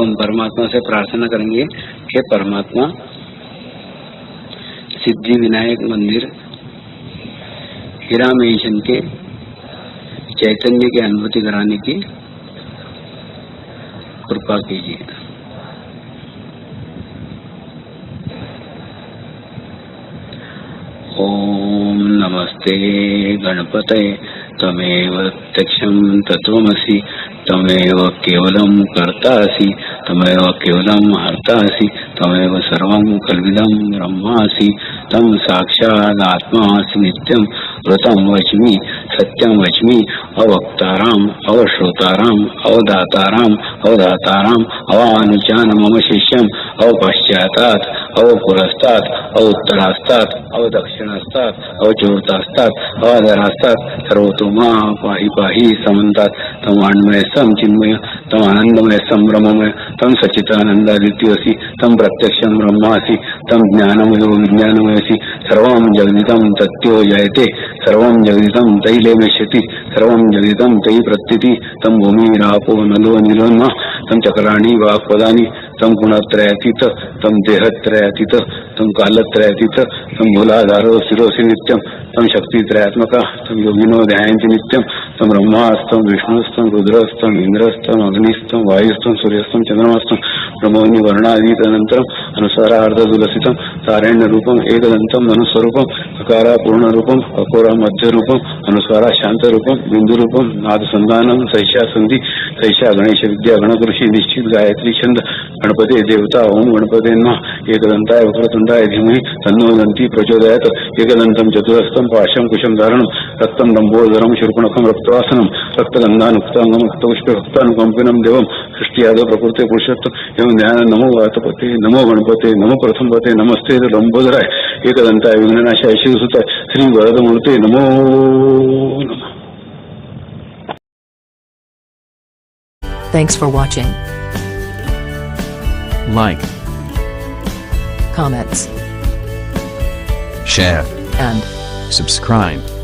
उन परमात्मा से प्रार्थना करेंगे, हे परमात्मा, सिद्धि विनायक मंदिर हीरामेशन के चैतन्य की अनुभूति कराने की कृपा कीजिए। ओम नमस्ते गणपते तमेव प्रत्यक्षं तत्त्वमसि तमेव केवलं कर्तासि तमेव केवलं हर्तासि तमेव सर्वं कल्विदं ब्रह्मासि तं साक्षात् आत्मासि नित्यं ऋतं वच्मि सत्यं वच्मि अवक्ताराम अवश्रोताराम अवदाताराम अवधाताराम अवानुचान मम शिष्यम अवपश्चातात् अवपुरस्तात् अवोत्तरास्तात् अवदक्षिणास्तात् अवचोर्तास्तात् अवाधरास्तात् सर्वतो मां पाहि पाहि समन्तात् तम अन्मय सम चिन्मय तम आनंदमय सम ब्रह्ममय तम सच्चिदानंदादित्यसि तम प्रत्यक्षं ब्रह्मासि तम ज्ञानमयो विज्ञानमयसि सर्वं जगदिदं तत्यो जयते सर्वं जगदिदं तैले नश्यति सर्वं जगदिदं तै प्रत्यति तम भूमिरापो नलो निलोन्मा तम चक्राणि वाक्पदानि तम गुणत्रयातीत तम देहत्रयातीत तम कालत्रयातीत तम मूलाधारो शिरोसि नित्यं तम शक्तित्रयात्मक तम योगिनो ध्यायन्ति नित्यं तम ब्रह्मास्तं विष्णुस्तं रुद्रस्तं इंद्रस्तं अग्निस्तं वायुस्तं सूर्यस्तं चंद्रमस्तं ब्रह्मोनि वर्णादीतनन्तरं अनुसारार्धदुलसितं तारण्य रूपम एकदंतं मनुस्वरूपम अकारा पूर्ण रूपम अकोरा मध्य रूपम अनुस्वारा शांत रूपम बिंदु रूपम नाद संधानम सैषा संधि सैषा गणेश विद्या गणकृषि निश्चित गायत्री छंद गणपति देवता ओम गणपति नमः एकदंताय वक्रतुंडाय धीमहि तन्नो दन्ति प्रचोदयात् एकदंतं चतुरस्तं पाशं कुशं धारणं रक्तं लंबोदरं शूर्पणखं रक्तवासनं रक्तगन्धानुक्तांगं रक्तपुष्पे भक्तानुकंपिनं देवं सृष्टियादौ प्रकृते पुरुषोत्तम एवं ध्यान नमो वातपते नमो गणपते नमो प्रथमपते नमस्ते लंबोदराय एकदंताय विघ्ननाशाय शिवसुताय श्री वरदमूर्ते नमो नमः। Thanks for watching. Like, Comments share, and subscribe.